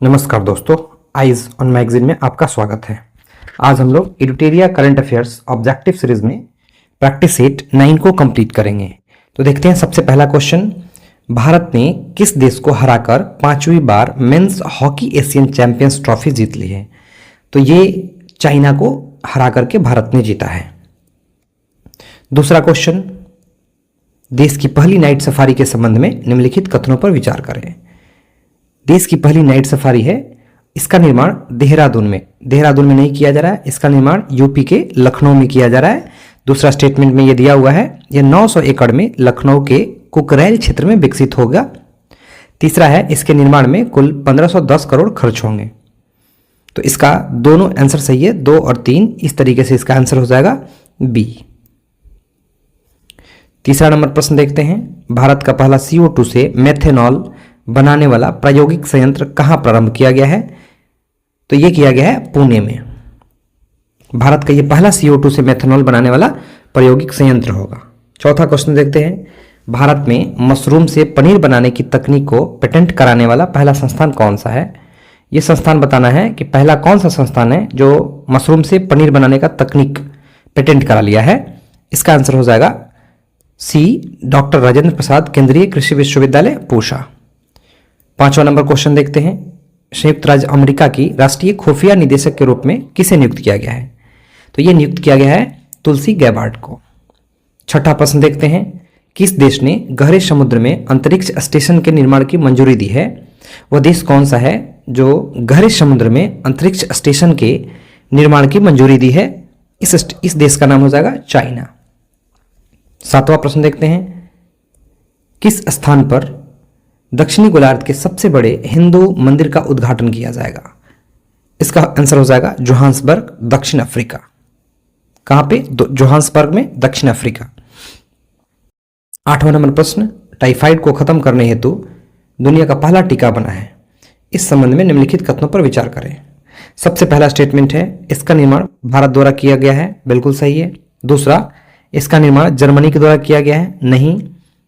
नमस्कार दोस्तों, eyes on magazine में आपका स्वागत है। आज हम लोग एडिटोरिया करंट अफेयर्स ऑब्जेक्टिव सीरीज में प्रैक्टिस सेट 9 को कंप्लीट करेंगे। तो देखते हैं सबसे पहला क्वेश्चन, भारत ने किस देश को हराकर 5वीं बार men's hockey Asian champions trophy जीत ली है? तो ये चाइना को हरा करके भारत ने जीता है। दूसरा क्वेश्चन, देश की पहली नाइट सफारी के संबंध में निम्नलिखित कथनों पर विचार करें। देश की पहली नाइट सफारी है, इसका निर्माण देहरादून में नहीं किया जा रहा है, इसका निर्माण यूपी के लखनऊ में किया जा रहा है। दूसरा स्टेटमेंट में यह दिया हुआ है, यह 900 एकड़ में लखनऊ के कुकरेल क्षेत्र में विकसित होगा। तीसरा है, इसके निर्माण में कुल 1510 करोड़ खर्च होंगे। तो इसका दोनों आंसर सही है, 2 और 3। इस तरीके से इसका आंसर हो जाएगा बी। तीसरा नंबर प्रश्न देखते हैं, भारत का पहला CO2 से मेथेनॉल बनाने वाला प्रायोगिक संयंत्र कहां प्रारंभ किया गया है? तो यह किया गया है पुणे में। भारत का यह पहला CO2 से मेथेनॉल बनाने वाला प्रायोगिक संयंत्र होगा। चौथा क्वेश्चन देखते हैं, भारत में मशरूम से पनीर बनाने की तकनीक को पेटेंट कराने वाला पहला संस्थान कौन सा है? यह संस्थान बताना है कि पहला कौन सा संस्थान है जो मशरूम से पनीर बनाने का तकनीक पेटेंट करा लिया है। इसका आंसर हो जाएगा सी, डॉक्टर राजेंद्र प्रसाद केंद्रीय कृषि विश्वविद्यालय पूषा। पांचवा नंबर क्वेश्चन देखते हैं, संयुक्त राज्य अमेरिका की राष्ट्रीय खुफिया निदेशक के रूप में किसे नियुक्त किया गया है? तो यह नियुक्त किया गया है तुलसी गैबार्ड को। छठा प्रश्न देखते हैं, किस देश ने गहरे समुद्र में अंतरिक्ष स्टेशन के निर्माण की मंजूरी दी है? वह देश कौन सा है जो गहरे समुद्र में अंतरिक्ष स्टेशन के निर्माण की मंजूरी दी है? इस देश का नाम हो जाएगा चाइना। सातवां प्रश्न देखते हैं, किस स्थान पर दक्षिणी गोलार्ध के सबसे बड़े हिंदू मंदिर का उद्घाटन किया जाएगा? इसका आंसर हो जाएगा जोहान्सबर्ग, दक्षिण अफ्रीका। कहां पे? जोहान्सबर्ग में, दक्षिण अफ्रीका। आठवां नंबर प्रश्न, टाइफाइड को खत्म करने हेतु दुनिया का पहला टीका बना है, इस संबंध में निम्नलिखित कथनों पर विचार करें। सबसे पहला स्टेटमेंट है, इसका निर्माण भारत द्वारा किया गया है, बिल्कुल सही है। दूसरा, इसका निर्माण जर्मनी के द्वारा किया गया है, नहीं।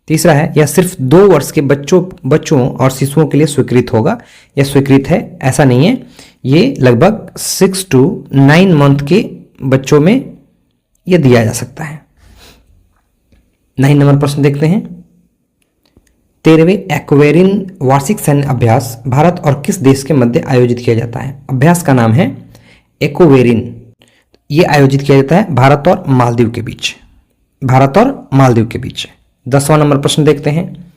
तीसरा है, यह सिर्फ 2 वर्ष के बच्चों और शिशुओं के लिए स्वीकृत होगा, यह स्वीकृत है, ऐसा नहीं है। ये लगभग 6 to 9 मंथ के बच्चों में यह दिया जा सकता है। 9 नंबर प्रश्न देखते हैं, 13वें एक्वेरिन वार्षिक सैन्य अभ्यास भारत और किस देश के मध्य आयोजित किया जाता है? अभ्यास का नाम है एक्वेरिन। यह आयोजित किया जाता है भारत और मालदीव के बीच। 10वां नंबर प्रश्न देखते हैं,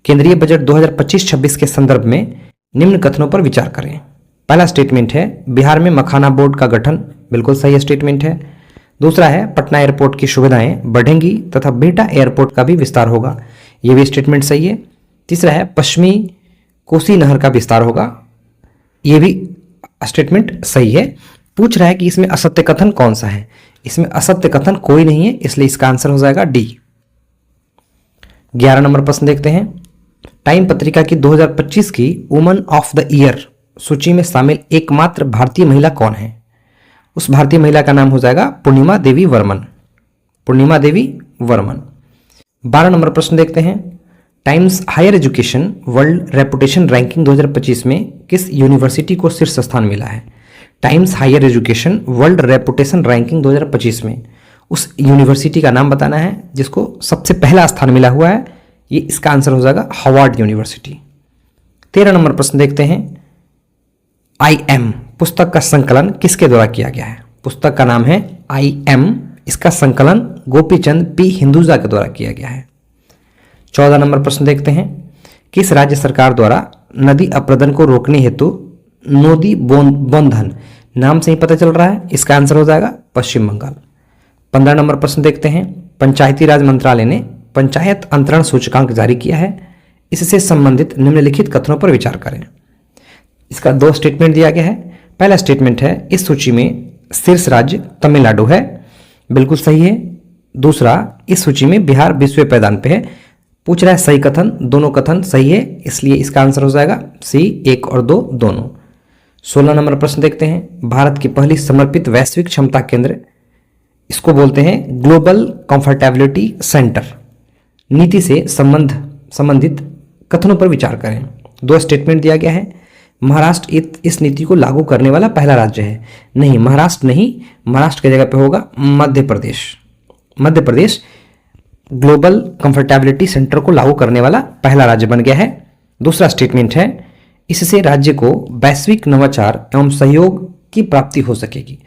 केंद्रीय बजट 2025-26 के संदर्भ में निम्न कथनों पर विचार करें। पहला स्टेटमेंट है, बिहार में मखाना बोर्ड का गठन, बिल्कुल सही स्टेटमेंट है। दूसरा है, पटना एयरपोर्ट की सुविधाएं बढ़ेंगी तथा बिहटा एयरपोर्ट का भी विस्तार होगा, यह भी स्टेटमेंट सही है। तीसरा है, पश्चिमी कोसी नहर का विस्तार होगा, यह भी स्टेटमेंट सही है। पूछ रहा है कि इसमें असत्य कथन कौन सा है? इसमें असत्य कथन कोई नहीं है, इसलिए इसका आंसर हो जाएगा डी। 11 नंबर प्रश्न देखते हैं, टाइम पत्रिका की 2025 की वुमन ऑफ द ईयर सूची में शामिल एकमात्र भारतीय महिला कौन है? उस भारतीय महिला का नाम हो जाएगा पूर्णिमा देवी वर्मन। 12 नंबर प्रश्न देखते हैं, Times Higher Education World Reputation Ranking 2025 में किस यूनिवर्सिटी को शीर्ष स्थान मिला है? Times Higher Education World Reputation Ranking 2025 में उस यूनिवर्सिटी का नाम बताना है जिसको सबसे पहला स्थान मिला हुआ है, ये इसका आंसर हो जाएगा हार्वर्ड यूनिवर्सिटी। 13 नंबर प्रश्न देखते हैं, IM पुस्तक का संकलन किसके द्वारा किया गया है? पुस्तक का नाम है IM, इसका संकलन गोपीचंद P हिंदुजा के द्वारा किया गया है। 14 नंबर प्रश्न देखते हैं, किस राज्य सरकार द्वारा नदी अपरदन को रोकने हेतु नोदी बोंधन, नाम से ही पता चल रहा है, इसका आंसर हो जाएगा पश्चिम बंगाल। 15 नंबर प्रश्न देखते हैं, पंचायती राज मंत्रालय ने पंचायत अंतरण सूचकांक जारी किया है, इससे संबंधित निम्नलिखित कथनों पर विचार करें। इसका 2 स्टेटमेंट दिया गया है। पहला स्टेटमेंट है, इस सूची में शीर्ष राज्य तमिलनाडु है, बिल्कुल सही है। दूसरा, इस सूची में बिहार 20वें पायदान पे है। पूछ रहा है सही कथन, दोनों कथन सही है, इसलिए इसका आंसर हो जाएगा सी, 1 और 2 दोनों। 16 नंबर प्रश्न देखते हैं, भारत की पहली समर्पित वैश्विक क्षमता केंद्र, इसको बोलते हैं ग्लोबल कंफर्टेबिलिटी सेंटर, नीति से संबंधित कथनों पर विचार करें। 2 स्टेटमेंट दिया गया है। महाराष्ट्र इस नीति को लागू करने वाला पहला राज्य है। नहीं, महाराष्ट्र नहीं, महाराष्ट्र की जगह पे होगा Madhya Pradesh. Madhya Pradesh global comfortability centre को लागू करने वाला पहला राज्य बन गया है। दूसरा स्टेटमेंट है, इससे राज्य को वैश्विक नवाचार एवं सहयोग की प्राप्ति हो सकेगी।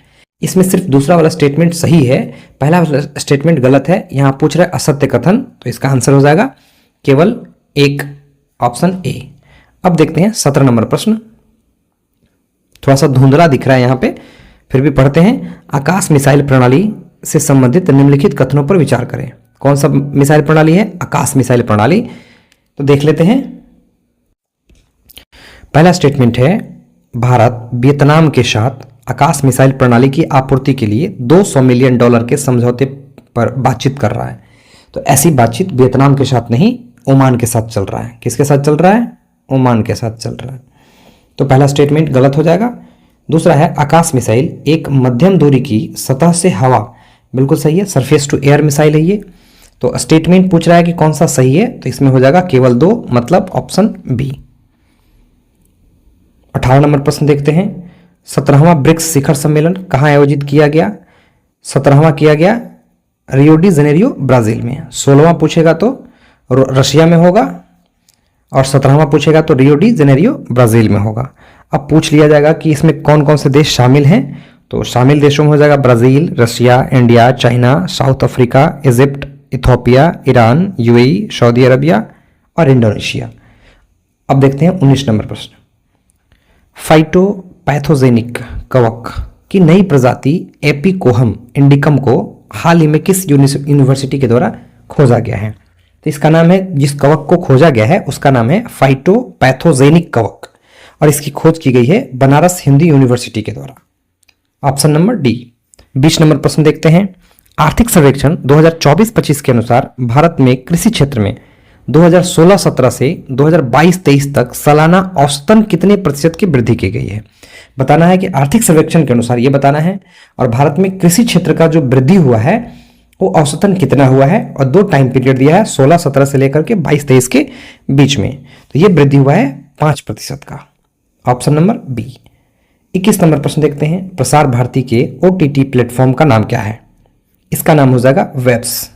इसमें सिर्फ दूसरा वाला स्टेटमेंट सही है, पहला वाला स्टेटमेंट गलत है। यहां पूछ रहा है असत्य कथन, तो इसका आंसर हो जाएगा केवल एक, ऑप्शन ए। अब देखते हैं 17 नंबर प्रश्न। थोड़ा सा धुंधला दिख रहा है यहां पे, फिर भी पढ़ते हैं। आकाश मिसाइल प्रणाली से संबंधित निम्नलिखित कथनों पर विचार करें। कौन सा मिसाइल प्रणाली है? आकाश मिसाइल प्रणाली। तो देख लेते हैं। पहला स्टेटमेंट है, भारत वियतनाम के साथ आकाश मिसाइल प्रणाली की आपूर्ति के लिए $200 मिलियन के समझौते पर बातचीत कर रहा है। तो ऐसी बातचीत वियतनाम के साथ नहीं, ओमान के साथ चल रहा है। किसके साथ चल रहा है? ओमान के साथ चल रहा है। तो पहला स्टेटमेंट गलत हो जाएगा। दूसरा है, आकाश मिसाइल एक मध्यम दूरी की सतह से हवा, बिल्कुल सही है, सरफेस टू एयर मिसाइल है ये। तो स्टेटमेंट पूछ रहा है कि कौन सा सही है, तो इसमें हो जाएगा केवल 2, मतलब ऑप्शन बी। 18 नंबर प्रश्न देखते हैं। 17वां ब्रिक्स शिखर सम्मेलन कहाँ आयोजित किया गया? 17वां किया गया रियो डी जेनेरियो ब्राजील में। 16वां पूछेगा तो रशिया में होगा, और 17वां पूछेगा तो रियो डी जेनेरियो ब्राजील में होगा। अब पूछ लिया जाएगा कि इसमें कौन कौन से देश शामिल हैं, तो शामिल देशों में हो जाएगा Brazil, Russia, India, China, south Africa, Egypt, Ethiopia, Iran, UAE, Saudi Arabia और इंडोनेशिया। अब देखते हैं 19 नंबर प्रश्न। फाइटोपैथोजेनिक कवक की नई प्रजाति एपिकोहम इंडिकम को हाल ही में किस यूनिवर्सिटी के द्वारा खोजा गया है? तो इसका नाम है, जिस कवक को खोजा गया है उसका नाम है फाइटोपैथोजेनिक कवक, और इसकी खोज की गई है बनारस हिंदू यूनिवर्सिटी के द्वारा। Option number D. 20 नंबर प्रश्न देखते हैं। आर्थिक सर्वेक्षण 2024-25 के अनुसार भारत में कृषि क्षेत्र में 2016-17 से 2022-23 तक सालाना औसतन कितने प्रतिशत की वृद्धि की गई है? बताना है कि आर्थिक सर्वेक्षण के अनुसार ये बताना है, और भारत में कृषि क्षेत्र का जो वृद्धि हुआ है वो औसतन कितना हुआ है, और 2 टाइम पीरियड दिया है, 16-17 से लेकर के 22-23 के बीच में। तो ये वृद्धि हुआ है 5% का, ऑप्शन नंबर बी। 21 नंबर प्रश्न देखते हैं। प्रसार भारती के OTT प्लेटफॉर्म का नाम क्या है? इसका नाम हो जाएगा वेब्स।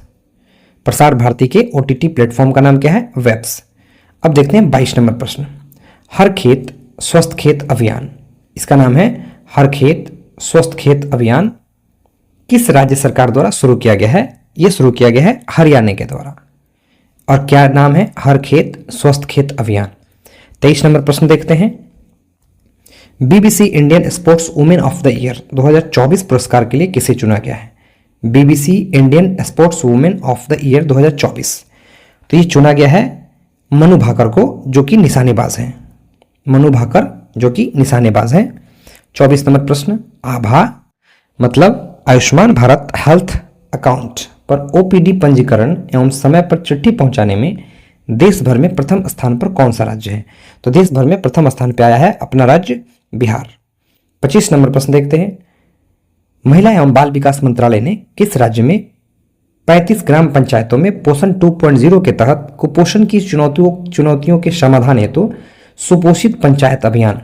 प्रसार भारती के OTT प्लेटफॉर्म का नाम क्या है? वेब्स। अब देखते हैं 22 नंबर प्रश्न। हर खेत स्वस्थ खेत अभियान, इसका नाम है हर खेत स्वस्थ खेत अभियान, किस राज्य सरकार द्वारा शुरू किया गया है? यह शुरू किया गया है हरियाणा के द्वारा। और क्या नाम है? हर खेत स्वस्थ खेत अभियान। 23 नंबर प्रश्न देखते हैं। BBC Indian sports women of the year 2024 पुरस्कार के लिए किसे चुना गया है? BBC Indian sports women of the year 2024, तो ये चुना गया है मनु भाकर को, जो कि निशानेबाज हैं। मनु भाकर जो कि निशानेबाज हैं। 24 नंबर प्रश्न। आभा मतलब आयुष्मान भारत हेल्थ अकाउंट पर OPD पंजीकरण एवं समय पर चिट्ठी पहुंचाने में देश भर में प्रथम स्थान पर कौन सा राज्य है? तो देश भर में प्रथम स्थान पर आया है अपना राज्य बिहार। 25 नंबर प्रश्न देखते हैं। महिला एवं बाल विकास मंत्रालय ने किस राज्य में 35 ग्राम पंचायतों में पोषण 2.0 के तहत कुपोषण की चुनौतियों के समाधान हेतु सुपोषित पंचायत अभियान,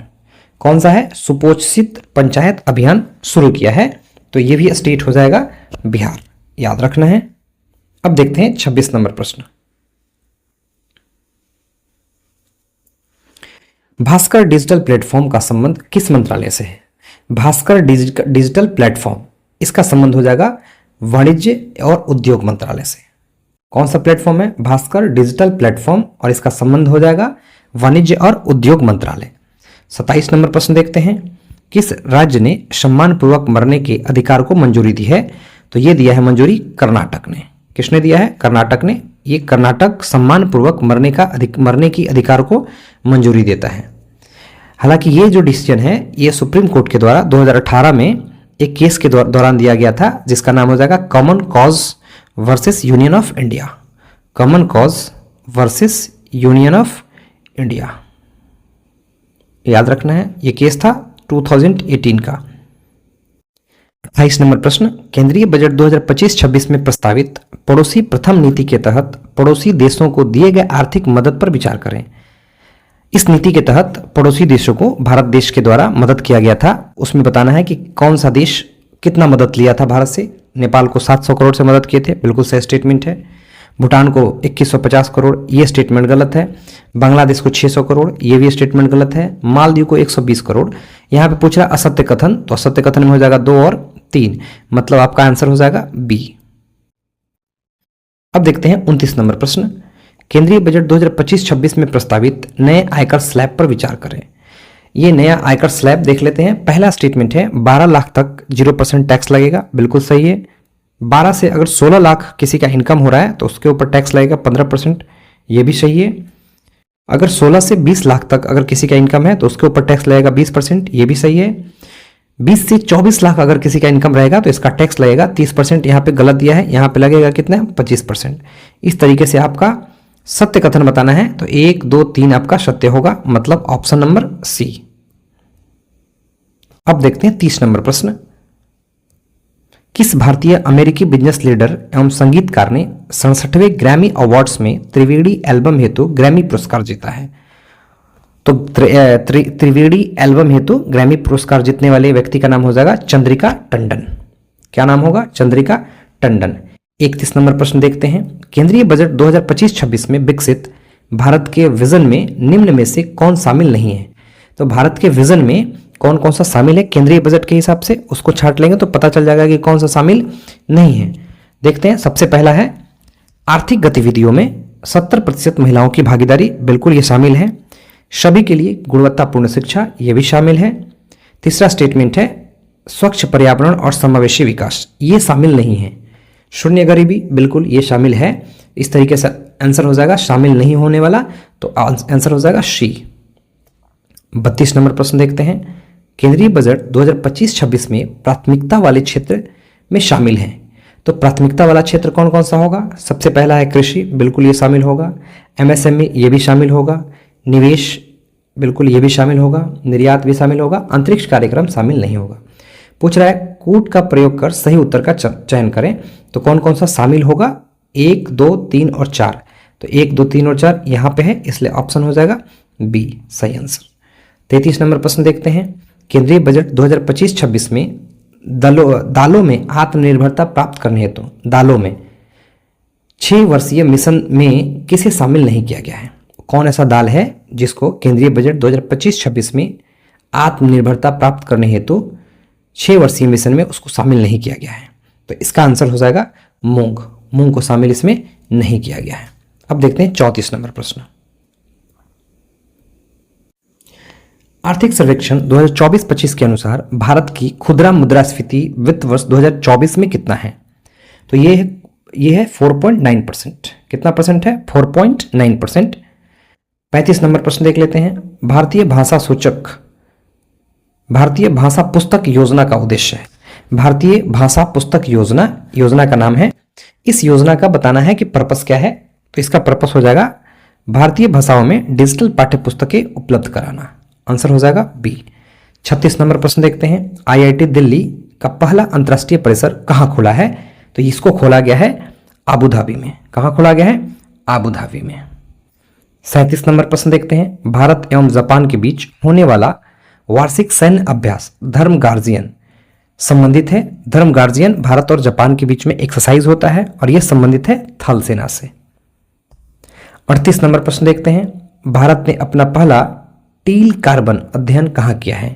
कौन सा है? सुपोषित पंचायत अभियान शुरू किया है। तो ये भी स्टेट हो जाएगा बिहार, याद रखना है। अब देखते हैं 26 नंबर प्रश्न। भास्कर डिजिटल प्लेटफॉर्म का संबंध किस मंत्रालय से है? भास्कर डिजिटल प्लेटफॉर्म, इसका संबंध हो जाएगा वाणिज्य और उद्योग मंत्रालय से। कौन सा प्लेटफॉर्म है? भास्कर डिजिटल प्लेटफॉर्म, और इसका संबंध हो जाएगा वाणिज्य और उद्योग मंत्रालय। 27 नंबर प्रश्न देखते हैं। किस राज्य ने सम्मानपूर्वक मरने के अधिकार को मंजूरी दी है? तो ये दिया है मंजूरी कर्नाटक ने। किसने दिया है? कर्नाटक ने। ये कर्नाटक सम्मानपूर्वक मरने की अधिकार को मंजूरी देता है। हालांकि ये जो डिसीजन है ये सुप्रीम कोर्ट के द्वारा 2018 में एक केस के दौरान दिया गया था, जिसका नाम हो जाएगा common cause versus union of India. Common cause versus union of India, याद रखना है। ये केस था 2018 का। 28 नंबर प्रश्न। केंद्रीय बजट 2025-26 में प्रस्तावित पड़ोसी प्रथम नीति के तहत पड़ोसी देशों को दिए गए आर्थिक मदद पर विचार करें। इस नीति के तहत पड़ोसी देशों को भारत देश के द्वारा मदद किया गया था। उसमें बताना है कि कौन सा देश कितना मदद लिया था भारत से। नेपाल को 700 करोड़ से मदद किए थे, बिल्कुल सही स्टेटमेंट है। भूटान को 2150 करोड़, ये स्टेटमेंट गलत है। बांग्लादेश को 600 करोड़, ये भी स्टेटमेंट गलत है। मालदीव को 120 करोड़। यहाँ पे पूछ रहा असत्य कथन, तो असत्य कथन में हो जाएगा 2 और 3, मतलब आपका आंसर हो जाएगा बी। अब देखते हैं 29 नंबर प्रश्न। केंद्रीय बजट 2025-26 में प्रस्तावित नए आयकर स्लैब पर विचार करें। ये नया आयकर स्लैब देख लेते हैं। पहला स्टेटमेंट है 12 लाख तक 0% टैक्स लगेगा, बिल्कुल सही है। 12 से अगर 16 लाख किसी का इनकम हो रहा है तो उसके ऊपर टैक्स लगेगा 15%, ये भी सही है। अगर 16 से 20 लाख तक अगर किसी का इनकम है तो उसके ऊपर टैक्स लगेगा 20%, ये भी सही है। 20 से 24 लाख अगर किसी का इनकम रहेगा तो इसका टैक्स लगेगा 30%, यहाँ पे गलत दिया है, यहाँ पे लगेगा कितना 25%। इस तरीके से आपका सत्य कथन बताना है, तो 1, 2, 3 आपका सत्य होगा, मतलब ऑप्शन नंबर सी। अब देखते हैं 30 नंबर प्रश्न। किस भारतीय अमेरिकी बिजनेस लीडर एवं संगीतकार ने 67वें ग्रैमी अवार्ड्स में त्रिवेणी एल्बम हेतु ग्रैमी पुरस्कार जीता है? तो त्रिवेणी एल्बम हेतु ग्रैमी पुरस्कार जीतने वाले व्यक्ति का नाम हो जाएगा चंद्रिका टंडन। क्या नाम होगा? चंद्रिका टंडन। 31 नंबर प्रश्न देखते हैं। केंद्रीय बजट 2025-26 में विकसित भारत के विजन में निम्न में से कौन शामिल नहीं है? तो भारत के विजन में कौन कौन सा शामिल है केंद्रीय बजट के हिसाब से, उसको छांट लेंगे तो पता चल जाएगा कि कौन सा शामिल नहीं है। देखते हैं। सबसे पहला है आर्थिक गतिविधियों में 70% महिलाओं की भागीदारी, बिल्कुल ये शामिल है। सभी के लिए गुणवत्तापूर्ण शिक्षा, ये भी शामिल है। तीसरा स्टेटमेंट है स्वच्छ पर्यावरण और समावेशी विकास, ये शामिल नहीं है। शून्य गरीबी, बिल्कुल ये शामिल है। इस तरीके से आंसर हो जाएगा शामिल नहीं होने वाला, तो आंसर हो जाएगा सी। 32 नंबर प्रश्न देखते हैं। केंद्रीय बजट 2025-26 में प्राथमिकता वाले क्षेत्र में शामिल है, तो प्राथमिकता वाला क्षेत्र कौन कौन सा होगा? सबसे पहला है कृषि, बिल्कुल ये शामिल होगा। एमएसएमई, ये भी शामिल होगा। निवेश, बिल्कुल ये भी शामिल होगा। निर्यात भी शामिल होगा। अंतरिक्ष कार्यक्रम शामिल नहीं होगा। पूछ रहा है कूट का प्रयोग कर सही उत्तर का चयन करें, तो कौन कौन सा शामिल होगा? 1, 2, 3 और 4। तो 1, 2, 3 और 4 यहाँ पे है, इसलिए ऑप्शन हो जाएगा बी, सही आंसर। 33 नंबर प्रश्न देखते हैं। केंद्रीय बजट 2025-26 में दालों में आत्मनिर्भरता प्राप्त करने हेतु दालों में 6 वर्षीय मिशन में किसे शामिल नहीं किया गया है? कौन ऐसा दाल है जिसको केंद्रीय बजट 2025-26 में आत्मनिर्भरता प्राप्त करने हेतु 6 वर्षीय मिशन में उसको शामिल नहीं किया गया है? तो इसका आंसर हो जाएगा मूंग। मूंग को शामिल इसमें नहीं किया गया है। अब देखते हैं 34 नंबर प्रश्न। आर्थिक सर्वेक्षण 2024-25 के अनुसार भारत की खुदरा मुद्रास्फीति वित्त वर्ष 2024 में कितना है? तो ये है 4.9%। कितना परसेंट है? 4.9%। 35 नंबर प्रश्न देख लेते हैं। भारतीय भाषा पुस्तक योजना का उद्देश्य है। भारतीय भाषा पुस्तक योजना का नाम है। इस योजना का बताना है कि पर्पस क्या है, तो इसका पर्पस हो जाएगा भारतीय भाषाओं में डिजिटल पाठ्य पुस्तकें उपलब्ध कराना। आंसर हो जाएगा बी। 36 नंबर प्रश्न देखते हैं। आईआईटी दिल्ली का पहला अंतर्राष्ट्रीय परिसर कहाँ खुला है? तो इसको खोला गया है आबू धाबी में। कहाँ खोला गया है? आबू धाबी में। 37 नंबर प्रश्न देखते हैं। भारत एवं जापान के बीच होने वाला वार्षिक सैन्य अभ्यास धर्म गार्जियन संबंधित है। धर्म गार्जियन भारत और जापान के बीच में एक्सरसाइज होता है और यह संबंधित है थल सेना से। 38 नंबर प्रश्न देखते हैं। भारत ने अपना पहला टील कार्बन अध्ययन कहाँ किया है?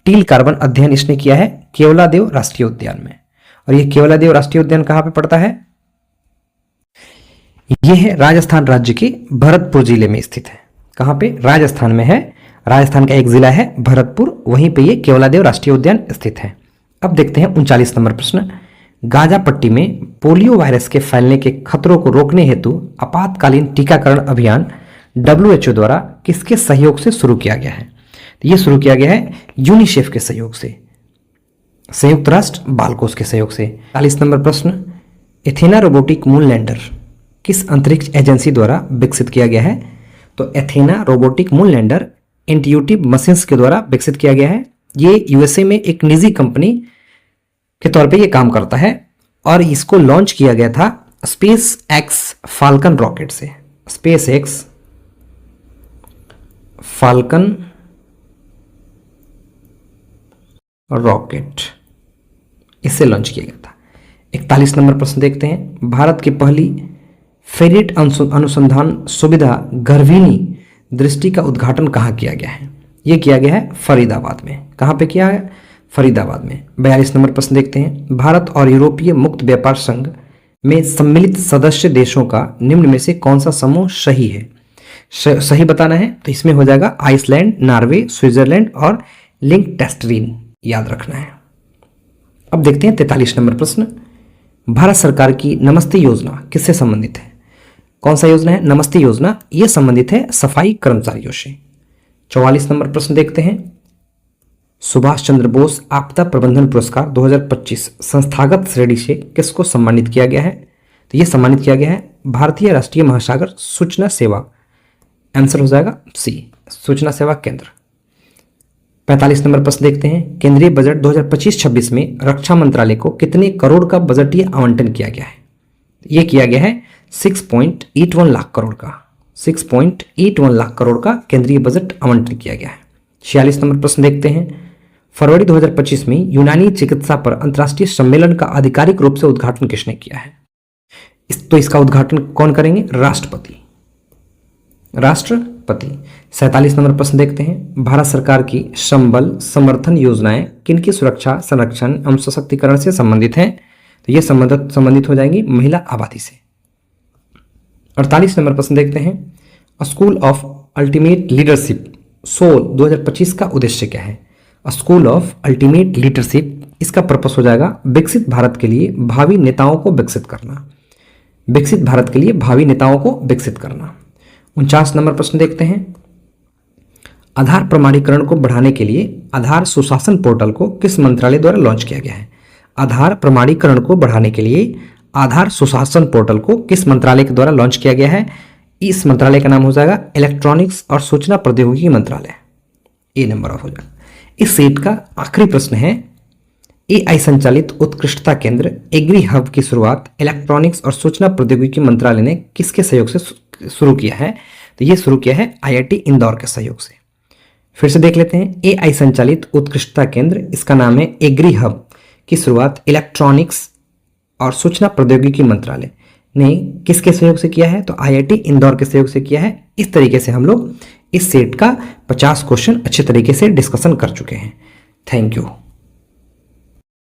टील कार्बन अध्ययन इसने किया है केवलादेव राष्ट्रीय उद्यान में। और यह केवलादेव राष्ट्रीय उद्यान कहाँ पे पड़ता है? यह है राजस्थान राज्य के भरतपुर जिले में स्थित है। कहाँ पे? राजस्थान में है। राजस्थान का एक जिला है भरतपुर, वहीं पे ये केवलादेव राष्ट्रीय उद्यान स्थित है। अब देखते हैं 39 नंबर प्रश्न। गाजा पट्टी में पोलियो वायरस के फैलने के खतरों को रोकने हेतु आपातकालीन टीकाकरण अभियान WHO द्वारा किसके सहयोग से शुरू किया गया है? तो ये शुरू किया गया है यूनिसेफ के सहयोग से, संयुक्त राष्ट्र बाल कोष के सहयोग से। 40 नंबर प्रश्न। एथेना रोबोटिक मून लैंडर किस अंतरिक्ष एजेंसी द्वारा विकसित किया गया है? तो Athena robotic moon lander intuitive machines के द्वारा विकसित किया गया है। ये यूएसए में एक निजी कंपनी के तौर पे ये काम करता है और इसको लॉन्च किया गया था स्पेस एक्स फाल्कन रॉकेट से। स्पेस एक्स फाल्कन रॉकेट, इससे लॉन्च किया गया था। 41 नंबर प्रश्न देखते हैं, भारत की पहली फेरेट अनुसंधान सुविधा गर्भिणी दृष्टि का उद्घाटन कहाँ किया गया है? यह किया गया है फरीदाबाद में। कहाँ पे किया है? फरीदाबाद में। 42 नंबर प्रश्न देखते हैं, भारत और यूरोपीय मुक्त व्यापार संघ में सम्मिलित सदस्य देशों का निम्न में से कौन सा समूह सही है? सही बताना है तो इसमें हो जाएगा आइसलैंड, नॉर्वे, स्विट्जरलैंड और लिंक्टेस्टीन, याद रखना है। अब देखते हैं 43 नंबर प्रश्न, भारत सरकार की नमस्ते योजना किससे संबंधित है? कौन सा योजना है? नमस्ते योजना। यह संबंधित है सफाई कर्मचारियों से। 44 नंबर प्रश्न देखते हैं, सुभाष चंद्र बोस आपदा प्रबंधन पुरस्कार 2025 संस्थागत श्रेणी से किसको सम्मानित किया गया है? तो यह सम्मानित किया गया है भारतीय राष्ट्रीय महासागर सूचना सेवा, आंसर हो जाएगा सी, सूचना सेवा केंद्र। 45 नंबर प्रश्न देखते हैं, केंद्रीय बजट 2025-26 में रक्षा मंत्रालय को कितने करोड़ का बजटीय आवंटन किया गया है? यह किया गया है 6.81 लाख करोड़ का, 6.81 लाख करोड़ का केंद्रीय बजट आवंटन किया गया है। 46 नंबर प्रश्न देखते हैं, फरवरी 2025 में यूनानी चिकित्सा पर अंतर्राष्ट्रीय सम्मेलन का आधिकारिक रूप से उद्घाटन किसने किया है? तो इसका उद्घाटन कौन करेंगे? राष्ट्रपति। 47 नंबर प्रश्न देखते हैं, भारत सरकार की संबल समर्थन योजनाएं किनकी सुरक्षा, संरक्षण एवं सशक्तिकरण से संबंधित हैं? तो ये संबंधित हो जाएंगी महिला आबादी से। 48 नंबर प्रश्न देखते हैं, School of Ultimate Leadership SOUL 2025 का उद्देश्य क्या है? स्कूल ऑफ अल्टीमेट लीडरशिप, इसका पर्पस हो जाएगा विकसित भारत के लिए भावी नेताओं को विकसित करना, विकसित भारत के लिए भावी नेताओं को विकसित करना। 49 नंबर प्रश्न देखते हैं, आधार प्रमाणीकरण को बढ़ाने के लिए आधार सुशासन पोर्टल को किस मंत्रालय द्वारा लॉन्च किया गया है? आधार प्रमाणीकरण को बढ़ाने के लिए आधार सुशासन पोर्टल को किस मंत्रालय के द्वारा लॉन्च किया गया है? इस मंत्रालय का नाम हो जाएगा इलेक्ट्रॉनिक्स और सूचना प्रौद्योगिकी मंत्रालय, ए नंबर ऑफ हो जाएगा। इस सेट का आखिरी प्रश्न है, AI संचालित उत्कृष्टता केंद्र एग्री हब की शुरुआत इलेक्ट्रॉनिक्स और सूचना प्रौद्योगिकी मंत्रालय ने किसके सहयोग से शुरू किया है? तो ये शुरू किया है IIT इंदौर के सहयोग से। फिर से देख लेते हैं, AI संचालित उत्कृष्टता केंद्र, इसका नाम है एग्री हब की शुरुआत इलेक्ट्रॉनिक्स और सूचना प्रौद्योगिकी मंत्रालय ने किसके सहयोग से किया है? तो IIT इंदौर के सहयोग से किया है। इस तरीके से हम लोग इस सेट का 50 क्वेश्चन अच्छे तरीके से डिस्कशन कर चुके हैं। Thank you.